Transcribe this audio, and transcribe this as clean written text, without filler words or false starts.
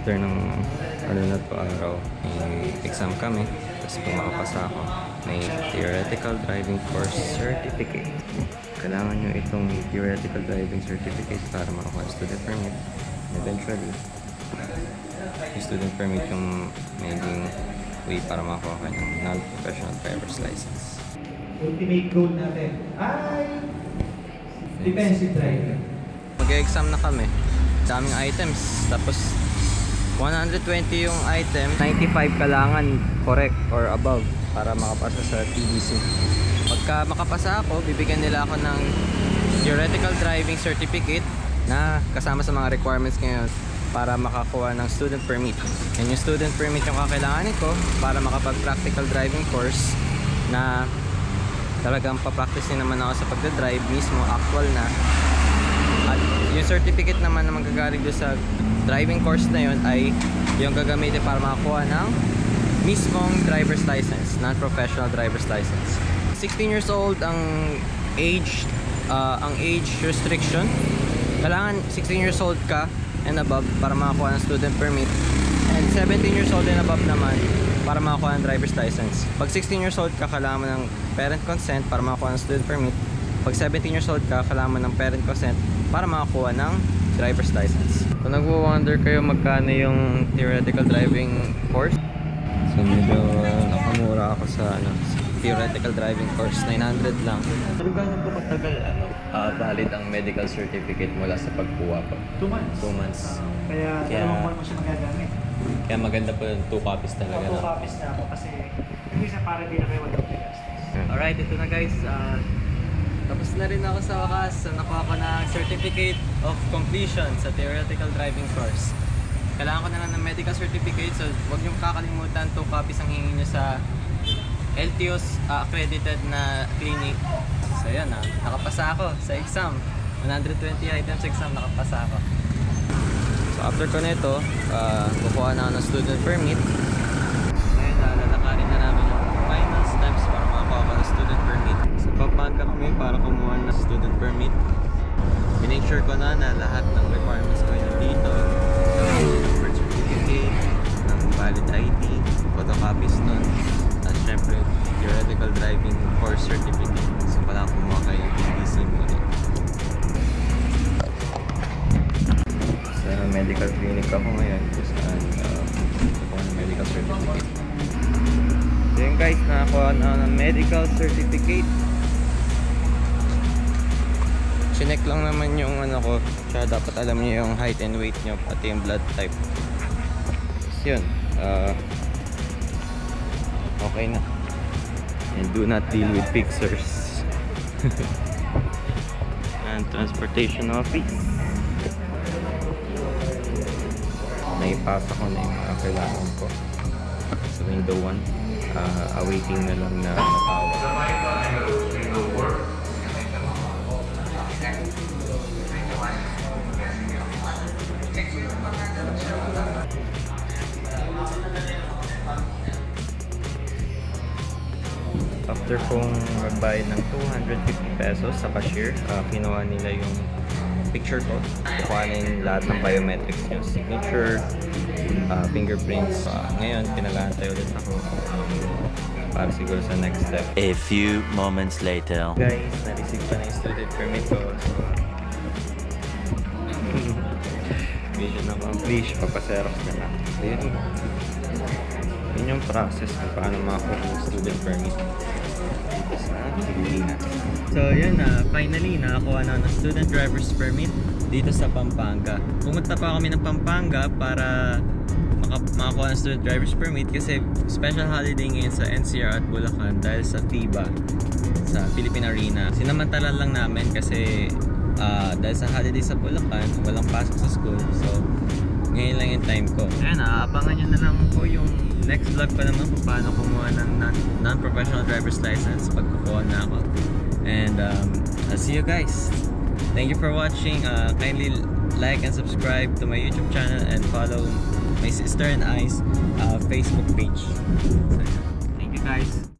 after ng ano na to araw, may exam kami. Tapos pag makapasa ako, may theoretical driving course certificate. Kailangan nyo itong theoretical driving certificate para makakuha student permit. Eventually, yung student permit yung maging way para makakuha ka ng non-professional driver's license. Ultimate goal natin ay defensive driving. Mag-exam na kami. Daming items. Tapos 120 yung item. 95 kailangan correct or above para makapasa sa TDC. Pagka makapasa ako, bibigyan nila ako ng theoretical driving certificate na kasama sa mga requirements ngayon para makakuha ng student permit. And yung student permit yung kakailanganin ko para makapag-practical driving course na talagang pa-practice din naman ako sa pagdadrive mismo, actual na. At yung certificate naman na magagaling doon sa driving course na yun ay yung gagamitin para makakuha ng mismong driver's license, non-professional driver's license. 16 years old ang age restriction. Kailangan 16 years old ka and above para makakuha ng student permit. And 17 years old and above naman para makakuha ng driver's license. Pag 16 years old ka, kailangan mo ng parent consent para makakuha ng student permit. Pag 17 years old ka, kailangan mo ng parent consent para makakuha ng driver's license. Kung nagwo-wonder kayo magkano yung theoretical driving course, so medyo nakamura ako sa theoretical driving course, 900 lang. Pero gano'n po katagal valid ang medical certificate mula sa pagkuha po? 2 months. 2 months. Kaya 2 months mo siya magagamit. Kaya maganda po yung 2 copies talaga. 2 copies na ako kasi hindi siya para di na kayo walang gastos. Alright, ito na guys. Tapos na rin ako sa wakas. Nakuha ko na certificate of completion sa theoretical driving course. Kailangan ko na lang ng medical certificate, so huwag niyong kakalimutan 2 copies ang hingin niyo sa LTO's accredited na clinic. So yan nakapasa ako sa exam. 120 items exam, nakapasa ako. So after ko nito, kukuha na ako ng student permit. Ngayon lalakarin na namin yung final steps para makakuha ko ng student permit. So Pampanga kami para kumuha ng student permit. Minake sure ko na lahat ng requirements ko yun dito. Ng birth certificate, ng valid ID, photocopies nun. At syempre, theoretical driving course certificate. So kailangan kumuha kayo yung TDC muna. Sa medical clinic ako ngayon kung saan kukuha ng medical certificate. So yun guys, nakakuha na ng medical certificate. Chinek lang naman yung ko, kaya dapat alam niyo yung height and weight nyo, pati yung blood type. So yun, okay na. And do not deal with fixers. And transportation office. Naipasa ko na yung mga kailangan ko sa window 1. Awaiting na lang na matawag. After kong magbayad ng 250 pesos sa cashier, kinuha nila yung picture ko. Kukuhanin lahat ng biometrics nyo, signature, fingerprints. Ngayon, pinag-aantay ulit ako para siguro sa next step. A few moments later. Guys, na-receive pa na yung student permit ko. Mission accomplished, papaserox na lang. So yun yung process kung paano makakuha ng student permit dito sa Pilipinas. So yun finally nakakuha na ng student driver's permit dito sa Pampanga. Pumunta pa kami ng Pampanga para makakuha ng student driver's permit kasi special holiday ngayon sa NCR at Bulacan dahil sa FIBA sa Philippine Arena. Sinamantala lang namin kasi dahil sa holiday sa Bulacan walang pasok sa school, so ngayon lang yung time ko. Ayan, abangan nyo na lang po yung next vlog pa naman kung paano kumuha ng non-professional driver's license pag kukuha na ako. And I'll see you guys. Thank you for watching. Kindly like and subscribe to my YouTube channel and follow my sister and I's Facebook page. So, thank you guys.